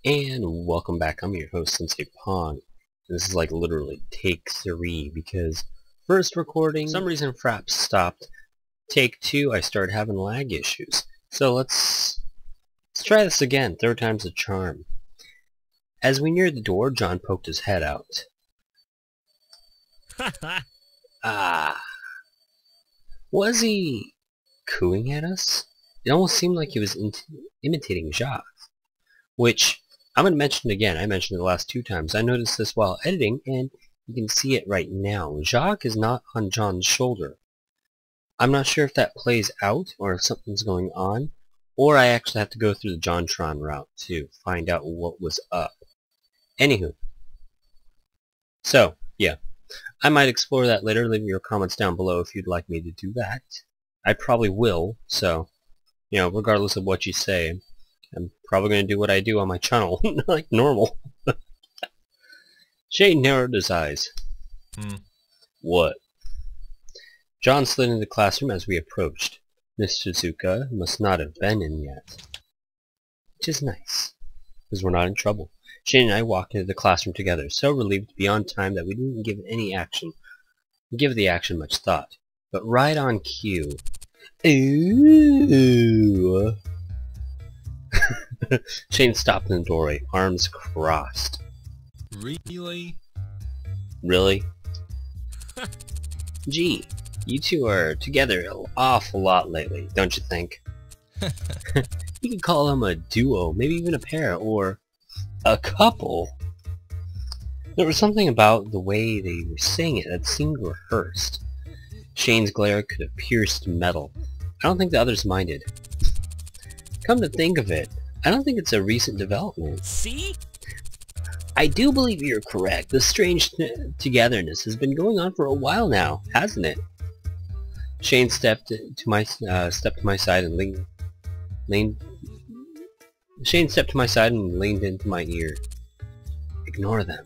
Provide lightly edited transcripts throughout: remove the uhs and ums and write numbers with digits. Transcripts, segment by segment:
And welcome back. I'm your host, Sensei Pong. This is like literally take 3 because first recording, for some reason Fraps stopped. Take 2, I started having lag issues. So let's try this again. Third time's a charm. As we neared the door, John poked his head out. Was he cooing at us? It almost seemed like he was imitating Jacques, which I'm going to mention again. I mentioned it the last 2 times. I noticed this while editing, and you can see it right now. Jacques is not on John's shoulder. I'm not sure if that plays out, or if something's going on, or I actually have to go through the JonTron route to find out what was up. Anywho. So, yeah. I might explore that later. Leave your comments down below if you'd like me to do that. I probably will, so, you know, regardless of what you say, I'm probably going to do what I do on my channel, like normal. Shane narrowed his eyes. What? John slid into the classroom as we approached. Miss Shizuka must not have been in yet. Which is nice, because we're not in trouble. Shane and I walked into the classroom together, so relieved to be on time that we didn't give the action much thought. But right on cue. Ooh. Shane stopped in the doorway, arms crossed. Really? Really? Gee, you two are together an awful lot lately, don't you think? You could call them a duo, maybe even a pair, or a couple. There was something about the way they were saying it that seemed rehearsed. Shane's glare could have pierced metal. I don't think the others minded. Come to think of it, I don't think it's a recent development. See? I do believe you're correct. This strange togetherness has been going on for a while now, hasn't it? Shane stepped to my side and leaned into my ear. Ignore them.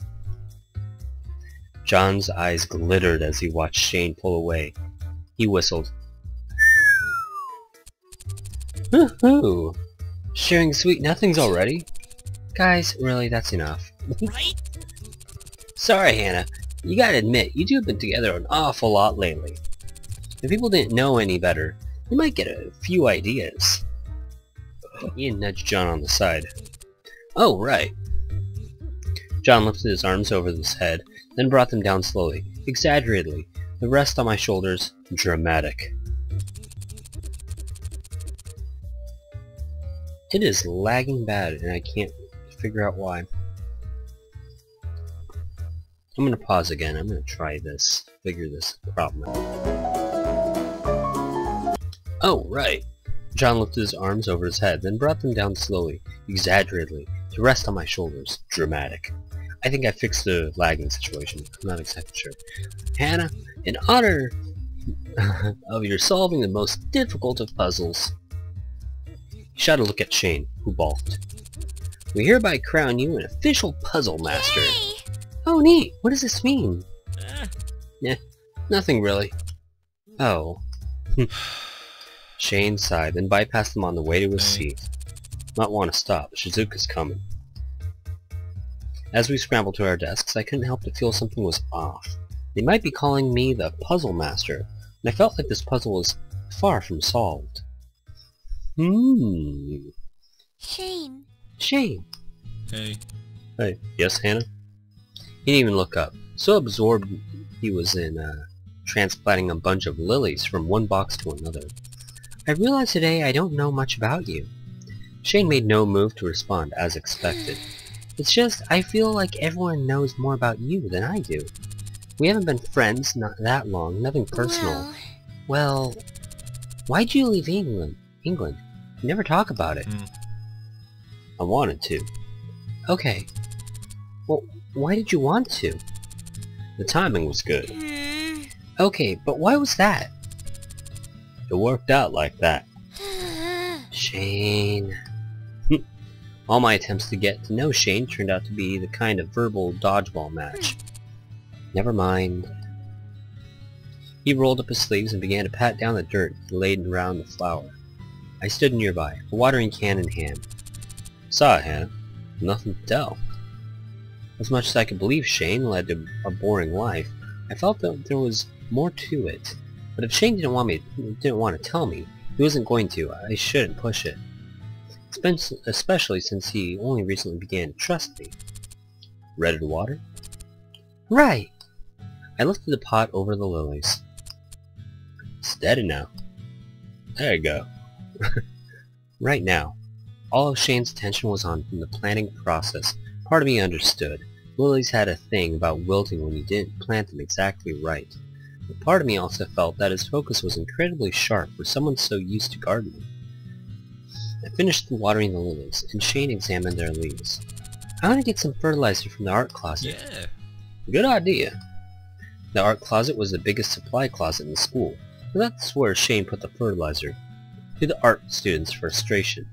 John's eyes glittered as he watched Shane pull away. He whistled. Woohoo! Sharing sweet nothings already? Guys, really, that's enough. Right? Sorry, Hannah. You gotta admit, you two have been together an awful lot lately. If people didn't know any better, you might get a few ideas. Ian nudged John on the side. Oh, right. John lifted his arms over his head, then brought them down slowly, exaggeratedly, the rest on my shoulders, dramatic. It is lagging bad, and I can't figure out why. I'm gonna pause again. I'm gonna try this, figure this problem out. Oh, right. John lifted his arms over his head, then brought them down slowly, exaggeratedly, to rest on my shoulders, dramatic. I think I fixed the lagging situation. I'm not exactly sure. Hannah, in honor of your solving the most difficult of puzzles. He shot a look at Shane, who balked. We hereby crown you an official puzzle master. Yay! Oh, neat. What does this mean? Nah, nothing really. Oh. Shane sighed, then bypassed them on the way to his seat. Might want to stop. Shizuka's coming. As we scrambled to our desks, I couldn't help to feel something was off. They might be calling me the puzzle master, and I felt like this puzzle was far from solved. Shane. Shane. Hey. Hey. Yes, Hannah? He didn't even look up. So absorbed he was in transplanting a bunch of lilies from one box to another. I realize today I don't know much about you. Shane made no move to respond, as expected. It's just, I feel like everyone knows more about you than I do. We haven't been friends not that long, nothing personal. Well, why'd you leave England? You never talk about it. I wanted to. Okay. Well, why did you want to? The timing was good. Okay, but why was that? It worked out like that. Shane. All my attempts to get to know Shane turned out to be the kind of verbal dodgeball match. Never mind. He rolled up his sleeves and began to pat down the dirt laid around the flower. I stood nearby, a watering can in hand. Saw it, Hannah. Nothing to tell. As much as I could believe Shane led to a boring life, I felt that there was more to it. But if Shane didn't want to tell me, he wasn't going to. I shouldn't push it. Especially since he only recently began to trust me. Ready to water? Right! I lifted the pot over the lilies. Steady now. There you go. Right now, all of Shane's attention was on the planting process. Part of me understood. Lilies had a thing about wilting when you didn't plant them exactly right. But part of me also felt that his focus was incredibly sharp for someone so used to gardening. I finished watering the lilies, and Shane examined their leaves. I want to get some fertilizer from the art closet. Yeah. Good idea. The art closet was the biggest supply closet in the school, and that's where Shane put the fertilizer, to the art students' frustration.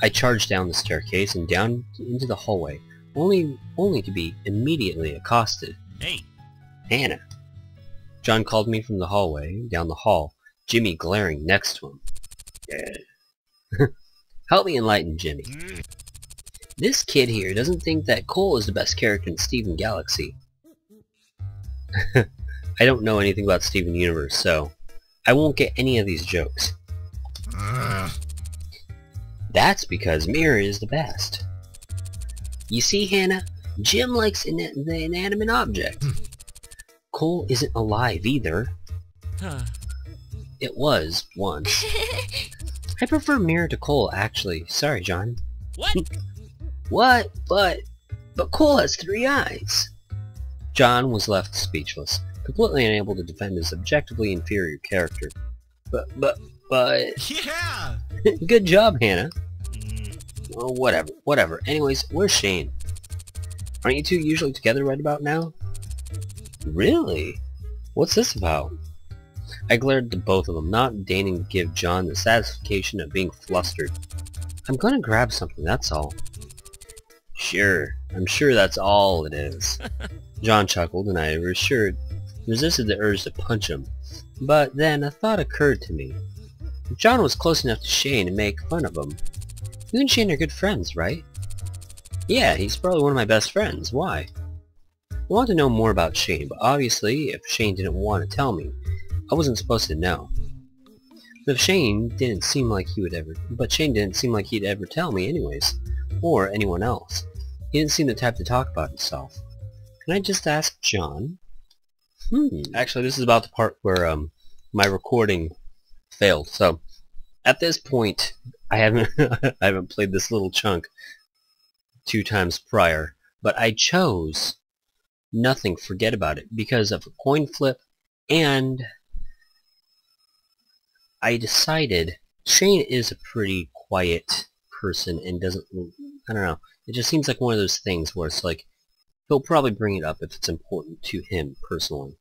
I charged down the staircase and down into the hallway, only to be immediately accosted. Hey! Hannah! John called me from the hallway, down the hall, Jimmy glaring next to him. Yeah. Help me enlighten Jimmy. This kid here doesn't think that Cole is the best character in Steven Galaxy. I don't know anything about Steven Universe, so I won't get any of these jokes. That's because Mirror is the best. You see, Hannah, Jim likes the inanimate object. Cole isn't alive either. It was once. I prefer Mirror to Cole, actually. Sorry, John. What? What? But Cole has 3 eyes. John was left speechless, completely unable to defend his objectively inferior character. But... Yeah! Good job, Hannah. Oh, whatever. Anyways, where's Shane? Aren't you two usually together right about now? Really? What's this about? I glared at both of them, not deigning to give John the satisfaction of being flustered. I'm gonna grab something, that's all. Sure, I'm sure that's all it is. John chuckled, and I resisted the urge to punch him. But then a thought occurred to me. If John was close enough to Shane to make fun of him, you and Shane are good friends, right? Yeah, he's probably one of my best friends. Why? I want to know more about Shane, but obviously, if Shane didn't want to tell me, I wasn't supposed to know. But Shane didn't seem like he'd ever tell me anyways, or anyone else. He didn't seem the type to talk about himself. Can I just ask John? Actually, this is about the part where my recording failed. So, at this point, I haven't played this little chunk 2 times prior, but I chose nothing. Forget about it because of a coin flip, and I decided Shane is a pretty quiet person and doesn't. I don't know. It just seems like one of those things where it's like he'll probably bring it up if it's important to him personally.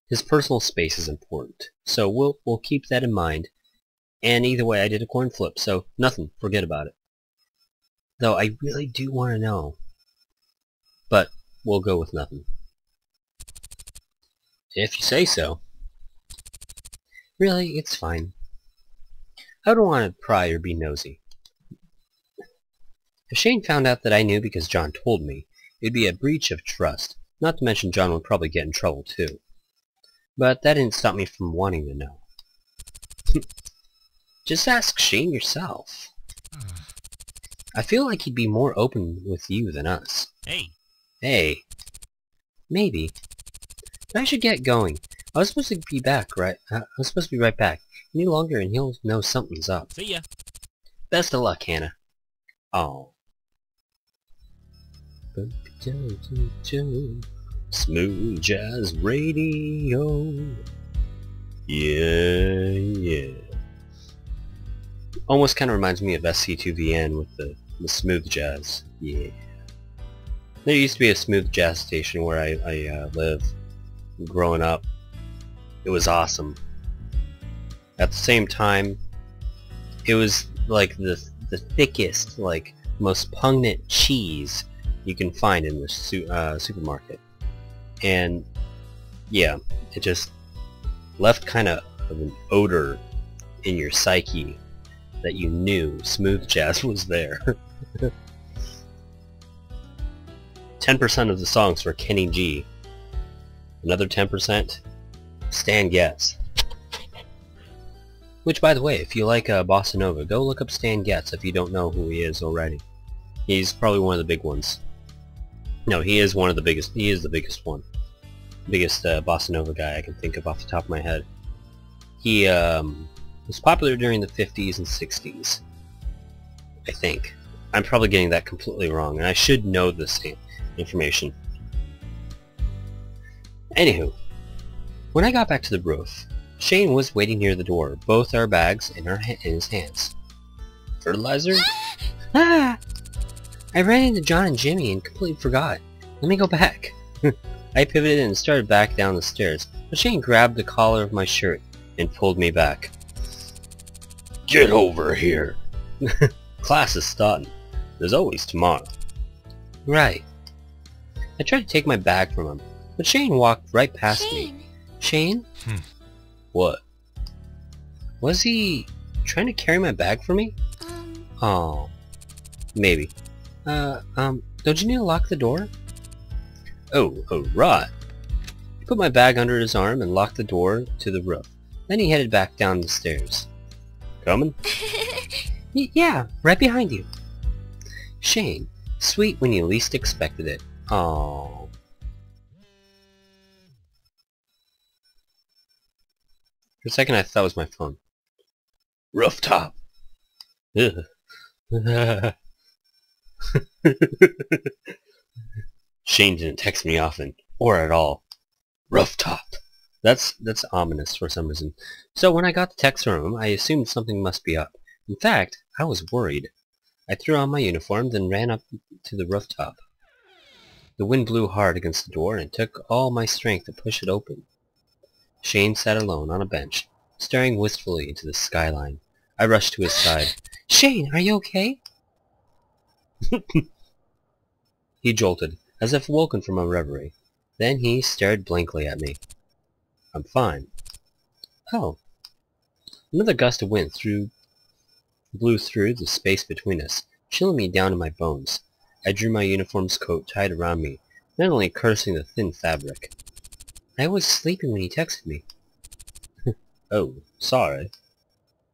His personal space is important, so we'll keep that in mind. And either way, I did a coin flip, so nothing. Forget about it. Though I really do want to know, but we'll go with nothing. If you say so. Really, it's fine. I don't want to pry or be nosy. If Shane found out that I knew because John told me, it'd be a breach of trust. Not to mention John would probably get in trouble too. But that didn't stop me from wanting to know. Just ask Shane yourself. I feel like he'd be more open with you than us. Hey. Hey. Maybe. But I should get going. I was supposed to be back, right? I was supposed to be right back. Any longer and he'll know something's up. See ya. Best of luck, Hannah. Oh. Smooth Jazz Radio. Yeah. Almost kind of reminds me of SC2VN with the smooth jazz. Yeah. There used to be a smooth jazz station where I lived growing up. It was awesome. At the same time, it was like the thickest, like most pungent cheese you can find in the supermarket. And yeah, it just left kind of an odor in your psyche that you knew smooth jazz was there. 10% of the songs were Kenny G. Another 10%, Stan Getz. Which, by the way, if you like Bossa Nova, go look up Stan Getz if you don't know who he is already. He's probably one of the big ones. No, he is one of the biggest. He is the biggest one. Biggest Bossa Nova guy I can think of off the top of my head. He was popular during the 50s and 60s. I think. I'm probably getting that completely wrong, and I should know this information. Anywho, when I got back to the roof, Shane was waiting near the door, both our bags in his hands. Fertilizer? Ah! I ran into John and Jimmy and completely forgot. Let me go back. I pivoted and started back down the stairs, but Shane grabbed the collar of my shirt and pulled me back. Get over here! Class is starting. There's always tomorrow. Right. I tried to take my bag from him, but Shane walked right past me. Shane? What? Was he trying to carry my bag for me? Oh. Maybe. Don't you need to lock the door? Oh, right. He put my bag under his arm and locked the door to the roof. Then he headed back down the stairs. Coming? Yeah, right behind you. Shane, sweet when you least expected it. Aww. For a second I thought it was my phone. Rooftop. Ugh. Shane didn't text me often, or at all. Rooftop. That's ominous for some reason. So when I got the text from him, I assumed something must be up. In fact, I was worried. I threw on my uniform, then ran up to the rooftop. The wind blew hard against the door, and it took all my strength to push it open. Shane sat alone on a bench, staring wistfully into the skyline. I rushed to his side. Shane, are you okay? He jolted, as if woken from a reverie. Then he stared blankly at me. I'm fine. Oh. Another gust of wind blew through the space between us, chilling me down to my bones. I drew my uniform's coat tight around me, mentally cursing the thin fabric. I was sleeping when he texted me. Oh, sorry.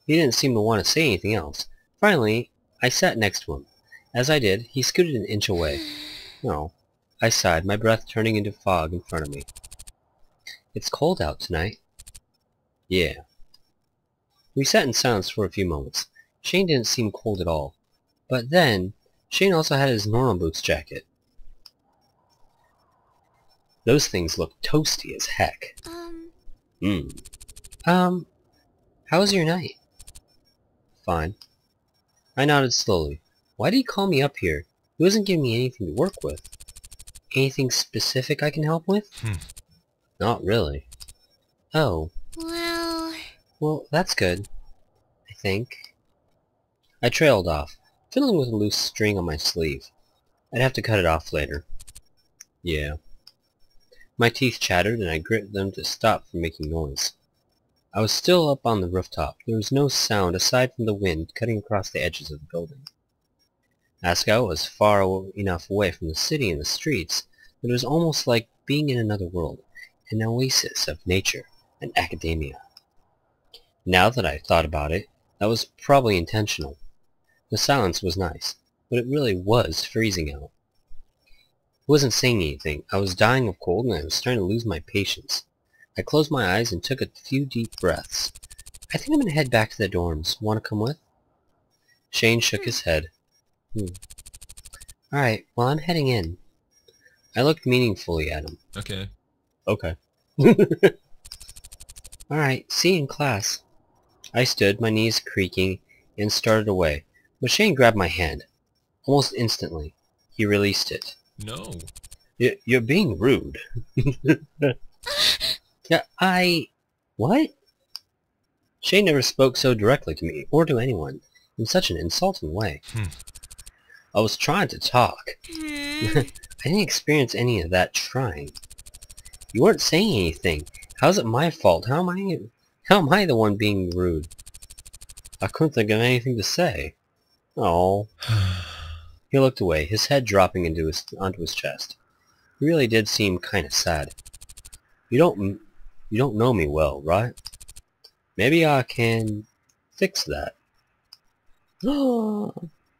He didn't seem to want to say anything else. Finally, I sat next to him. As I did, he scooted an inch away. Oh. I sighed, my breath turning into fog in front of me. It's cold out tonight. Yeah. We sat in silence for a few moments. Shane didn't seem cold at all. But then, Shane also had his normal boots jacket. Those things looked toasty as heck. How was your night? Fine. I nodded slowly. Why did he call me up here? He wasn't giving me anything to work with. Anything specific I can help with? Not really. Oh. Well, that's good. I think. I trailed off, fiddling with a loose string on my sleeve. I'd have to cut it off later. Yeah. My teeth chattered and I gritted them to stop from making noise. I was still up on the rooftop. There was no sound aside from the wind cutting across the edges of the building. Asagao was far enough away from the city and the streets that it was almost like being in another world, an oasis of nature and academia. Now that I thought about it, that was probably intentional. The silence was nice, but it really was freezing out. I wasn't saying anything. I was dying of cold and I was starting to lose my patience. I closed my eyes and took a few deep breaths. I think I'm going to head back to the dorms. Want to come with? Shane shook his head. Alright, well I'm heading in. I looked meaningfully at him. Okay. Okay. Alright, see you in class. I stood, my knees creaking, and started away, but Shane grabbed my hand. Almost instantly, he released it. No. You're being rude. What? Shane never spoke so directly to me, or to anyone, in such an insulting way. I was trying to talk. I didn't experience any of that trying. You weren't saying anything. How's it my fault? How am I the one being rude? I couldn't think of anything to say. Oh. He looked away, his head dropping onto his chest. He really did seem kind of sad. You don't know me well, right? Maybe I can fix that.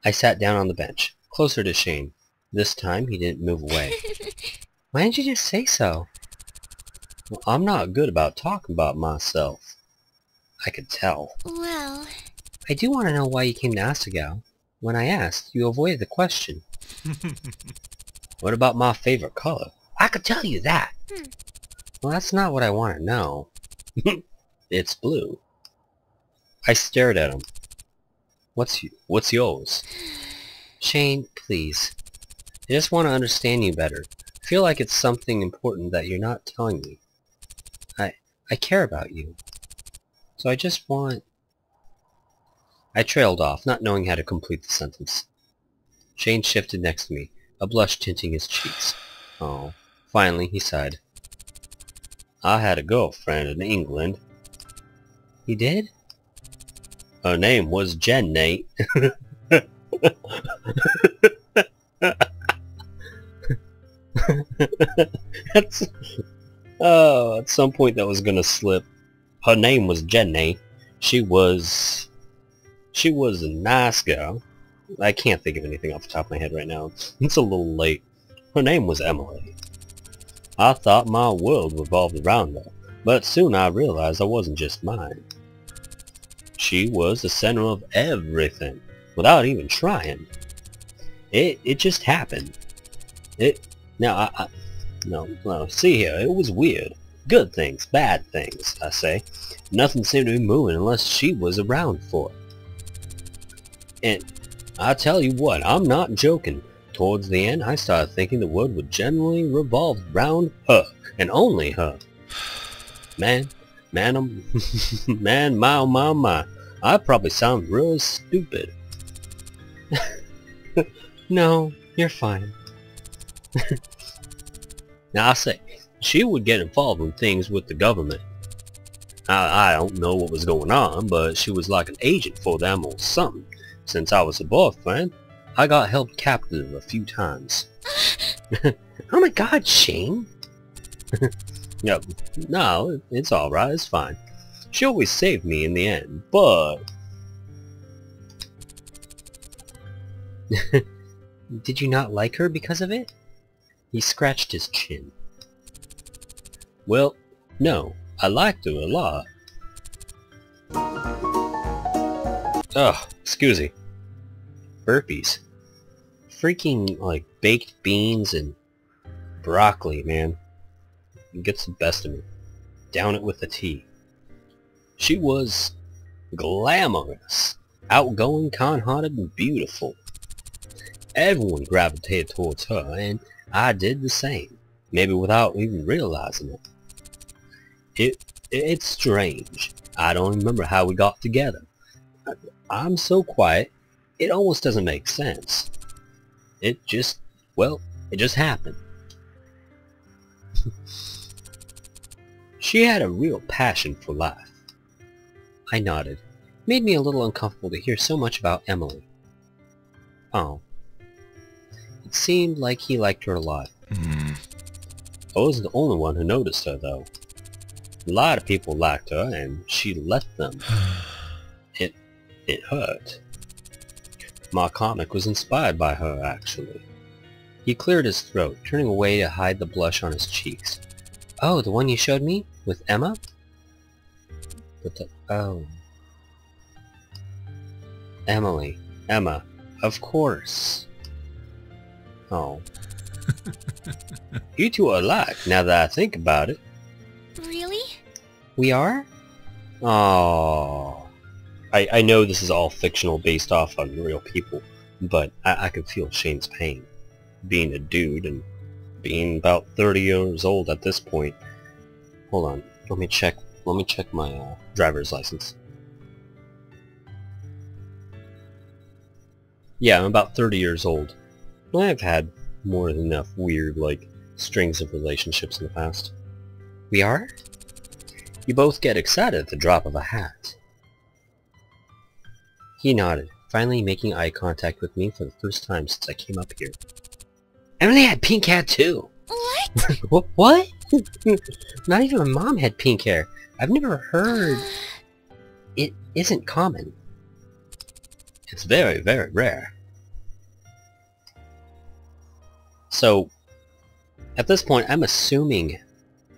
I sat down on the bench, closer to Shane. This time he didn't move away. Why didn't you just say so? Well, I'm not good about talking about myself. I could tell. Well... I do want to know why you came to Asagao. When I asked, you avoided the question. What about my favorite color? I could tell you that. Well, that's not what I want to know. It's blue. I stared at him. What's yours? Shane, please. I just want to understand you better. I feel like it's something important that you're not telling me. I care about you. So I just want... I trailed off, not knowing how to complete the sentence. Shane shifted next to me, a blush tinting his cheeks. Oh, finally he sighed. I had a girlfriend in England. You did? Her name was Jenny. At some point that was gonna slip. Her name was Jenny. She was a nice girl. I can't think of anything off the top of my head right now. It's a little late. Her name was Emily. I thought my world revolved around her, but soon I realized I wasn't just mine. She was the center of everything, without even trying. It just happened. No, see here, it was weird. Good things, bad things, I say. Nothing seemed to be moving unless she was around for it. And I tell you what, I'm not joking. Towards the end, I started thinking the world would generally revolve around her, and only her. Man, my. I probably sound really stupid. No, you're fine. Now I say, she would get involved in things with the government. I don't know what was going on, but she was like an agent for them or something. Since I was a boyfriend, I got held captive a few times. Oh my god, Shane! Yep, no, it's alright, it's fine. She always saved me in the end, but... Did you not like her because of it? He scratched his chin. Well, no, I liked her a lot. Ugh, excuse me. Burpees. Freaking, like, baked beans and broccoli, man. It gets the best of me. Down it with the tea. She was glamorous, outgoing, kind-hearted, and beautiful. Everyone gravitated towards her, and I did the same, maybe without even realizing it. It's strange. I don't remember how we got together. I'm so quiet, it almost doesn't make sense. It just happened. She had a real passion for life. I nodded. It made me a little uncomfortable to hear so much about Emily. Oh. It seemed like he liked her a lot. I wasn't the only one who noticed her, though. A lot of people liked her, and she let them. It hurt. My comic was inspired by her, actually. He cleared his throat, turning away to hide the blush on his cheeks. Oh, the one you showed me? With Emma? Oh. Emily. Emma. Of course. Oh. You two are alike, now that I think about it. Really? We are? Oh. I know this is all fictional based off on real people, but I can feel Shane's pain. Being a dude and being about 30 years old at this point. Hold on, let me check my driver's license. Yeah, I'm about 30 years old. I've had more than enough weird, like, strings of relationships in the past. We are? You both get excited at the drop of a hat. He nodded. If finally making eye contact with me for the first time since I came up here. Emily had pink hair too! What? What? Not even my mom had pink hair. I've never heard... It isn't common. It's very, very rare. So, at this point, I'm assuming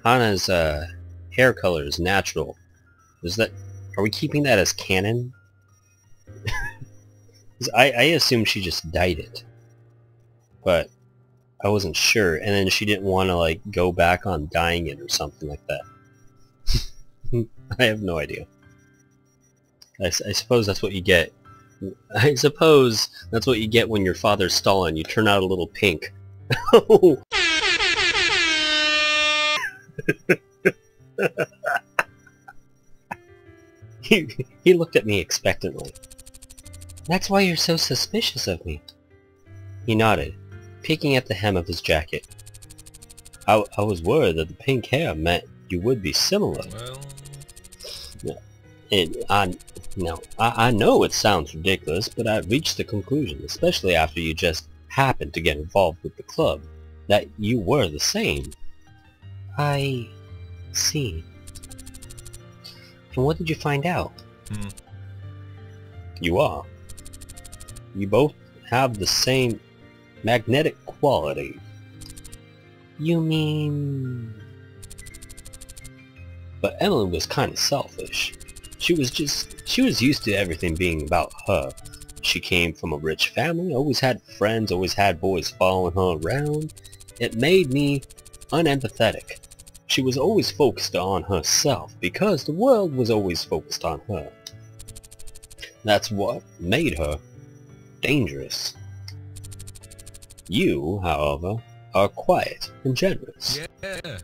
Hana's hair color is natural. Are we keeping that as canon? 'Cause I assumed she just dyed it. But I wasn't sure, and then she didn't want to, like, go back on dyeing it or something like that. I have no idea. I suppose that's what you get. I suppose that's what you get when your father's Stalin. You turn out a little pink. He looked at me expectantly. That's why you're so suspicious of me. He nodded, picking at the hem of his jacket. I was worried that the pink hair meant you would be similar. Well... I know it sounds ridiculous, but I reached the conclusion, especially after you just happened to get involved with the club, that you were the same. I see. And what did you find out? You are. You both have the same magnetic quality. You mean... But Emily was kind of selfish. She was used to everything being about her. She came from a rich family, always had friends, always had boys following her around. It made me unempathetic. She was always focused on herself, because the world was always focused on her. That's what made her dangerous. You, however, are quiet and generous. Yeah.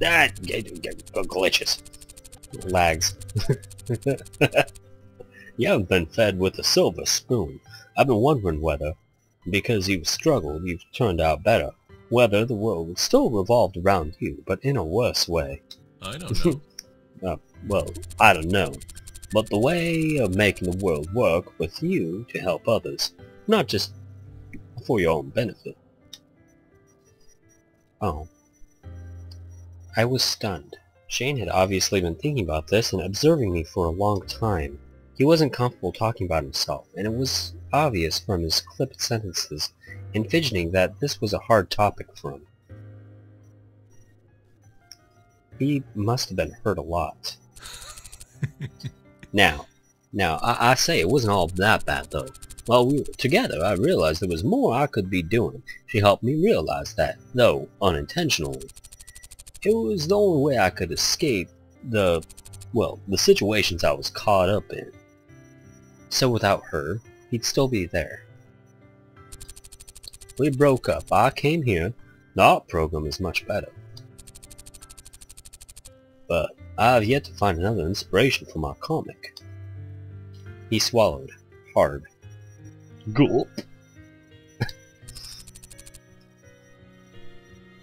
That glitches. Lags. You haven't been fed with a silver spoon. I've been wondering whether, because you've struggled, you've turned out better. Whether the world still revolved around you, but in a worse way. I don't know. Well, I don't know. But the way of making the world work with you to help others, not just for your own benefit. Oh. I was stunned. Shane had obviously been thinking about this and observing me for a long time. He wasn't comfortable talking about himself, and it was obvious from his clipped sentences and fidgeting that this was a hard topic for him. He must have been hurt a lot. Now, I say it wasn't all that bad, though. While we were together, I realized there was more I could be doing. She helped me realize that, though unintentionally. It was the only way I could escape the situations I was caught up in. So without her, he'd still be there. We broke up. I came here. The art program is much better. But I have yet to find another inspiration for my comic. He swallowed hard. Gulp.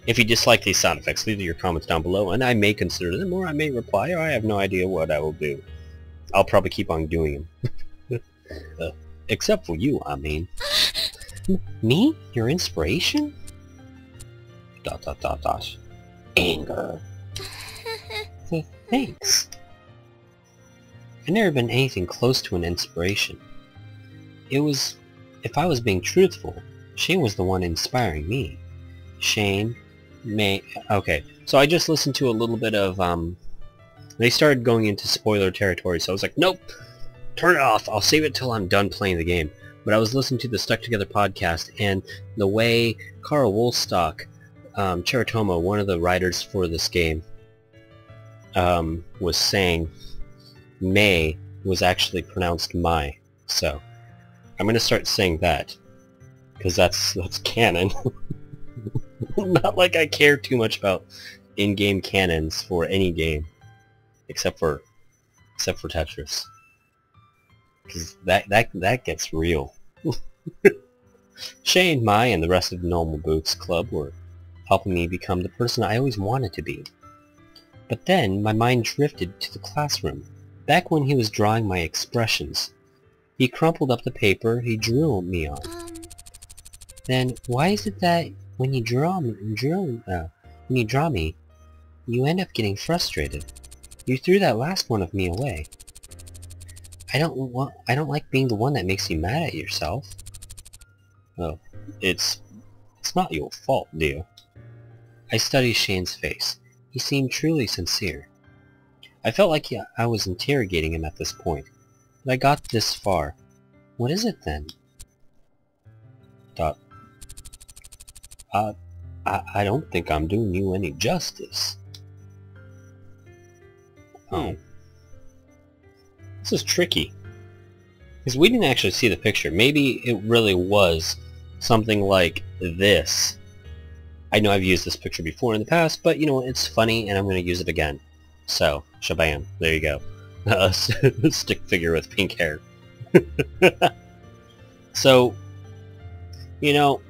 If you dislike these sound effects, leave your comments down below, and I may consider them, or I may reply, or I have no idea what I will do. I'll probably keep on doing them. Except for you, I mean. Me? Your inspiration? ... Anger. Thanks. I've never been anything close to an inspiration. It was... If I was being truthful, Shane was the one inspiring me. Shane... Okay, so I just listened to a little bit of, they started going into spoiler territory, so I was like, nope! Turn it off! I'll save it till I'm done playing the game. But I was listening to the Stuck Together podcast, and the way Carl Wollstock, Cheritomo, one of the writers for this game, was saying May was actually pronounced Mai. So, I'm gonna start saying that, because that's canon. Not like I care too much about in-game canons for any game, except for Tetris, because that gets real. Shane, Mai, and the rest of the Normal Boots Club were helping me become the person I always wanted to be. But then my mind drifted to the classroom, back when he was drawing my expressions. He crumpled up the paper he drew me on. Then why is it that when you draw me, you end up getting frustrated? You threw that last one of me away. I don't like being the one that makes you mad at yourself. Oh, it's not your fault, dear. I studied Shane's face. He seemed truly sincere. I felt like I was interrogating him at this point, but I got this far. What is it then? I don't think I'm doing you any justice. Oh. This is tricky. Because we didn't actually see the picture. Maybe it really was something like this. I know I've used this picture before in the past, but you know, it's funny and I'm going to use it again. So, shabam. There you go. A stick figure with pink hair. So, you know,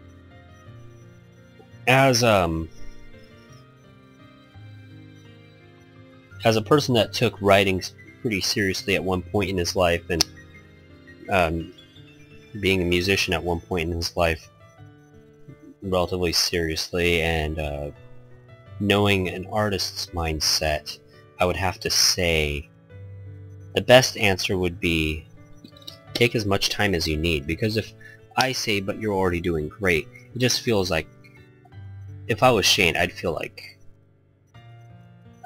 as a person that took writing pretty seriously at one point in his life, and being a musician at one point in his life relatively seriously, and knowing an artist's mindset, I would have to say the best answer would be take as much time as you need, because if I say, but you're already doing great, it just feels like, if I was Shane, I'd feel like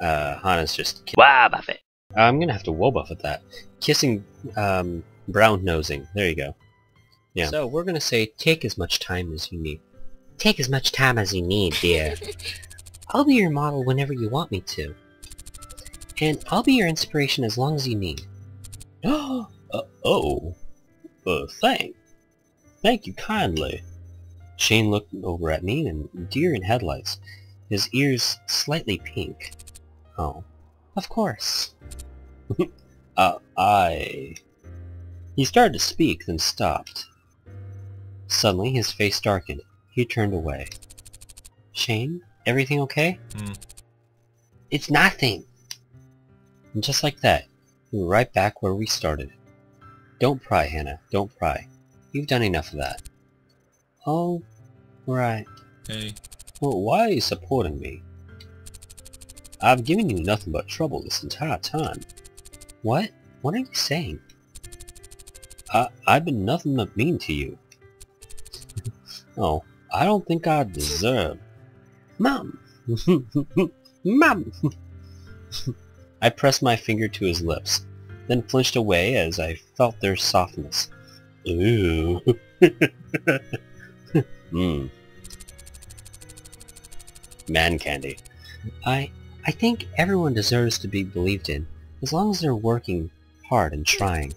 Hana's just Buff it. I'm gonna have to buff at that. Kissing, brown nosing. There you go. Yeah. So we're gonna say take as much time as you need. Take as much time as you need, dear. I'll be your model whenever you want me to. And I'll be your inspiration as long as you need. Thank you kindly. Shane looked over at me in deer in headlights, his ears slightly pink. Oh, of course. He started to speak, then stopped. Suddenly, his face darkened. He turned away. Shane, everything okay? It's nothing. And just like that, we were right back where we started. Don't pry, Hannah. Don't pry. You've done enough of that. Oh, right. Hey. Well, why are you supporting me? I've given you nothing but trouble this entire time. What? What are you saying? I've been nothing but mean to you. Oh, I don't think I deserve... Mom! Mom! I pressed my finger to his lips, then flinched away as I felt their softness. Ooh. Man candy. I think everyone deserves to be believed in, as long as they're working hard and trying.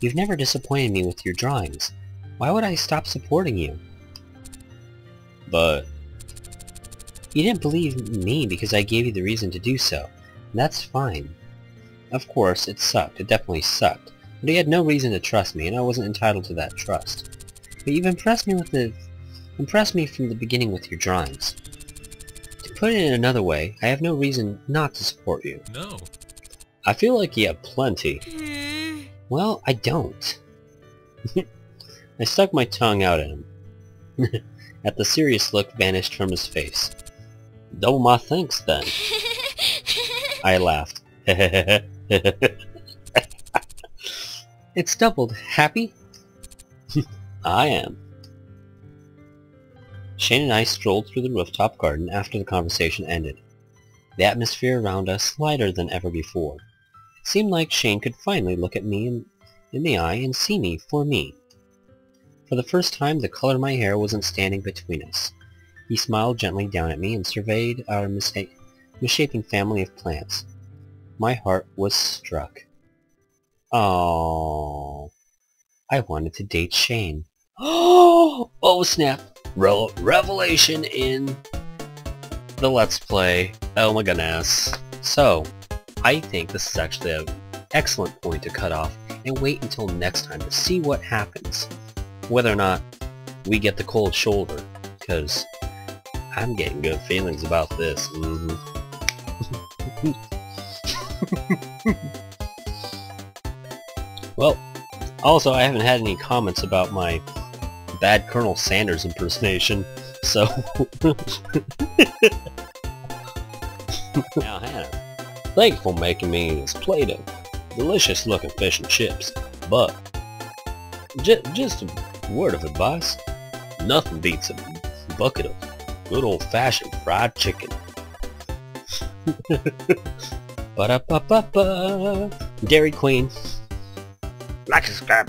You've never disappointed me with your drawings. Why would I stop supporting you? But... You didn't believe me because I gave you the reason to do so. And that's fine. Of course, it sucked. It definitely sucked. But you had no reason to trust me, and I wasn't entitled to that trust. But you've impressed me from the beginning with your drawings. To put it in another way, I have no reason not to support you. No. I feel like you have plenty. Well, I don't. I stuck my tongue out at him. At the serious look vanished from his face. Double my thanks, then. I laughed. It's doubled. Happy? I am. Shane and I strolled through the rooftop garden after the conversation ended. The atmosphere around us lighter than ever before. It seemed like Shane could finally look at me in the eye and see me for me. For the first time, the color of my hair wasn't standing between us. He smiled gently down at me and surveyed our misshapen family of plants. My heart was struck. Oh, I wanted to date Shane. Oh snap! Revelation in the Let's Play. Oh my goodness. So, I think this is actually an excellent point to cut off and wait until next time to see what happens. Whether or not we get the cold shoulder, because I'm getting good feelings about this. Well, Also, I haven't had any comments about my bad Colonel Sanders impersonation, so... Now, Hannah, thank you for making me this plate of delicious-looking fish and chips, but just a word of advice, nothing beats a bucket of good old-fashioned fried chicken. Ba-da-ba-ba-ba. Dairy Queen. Like and subscribe.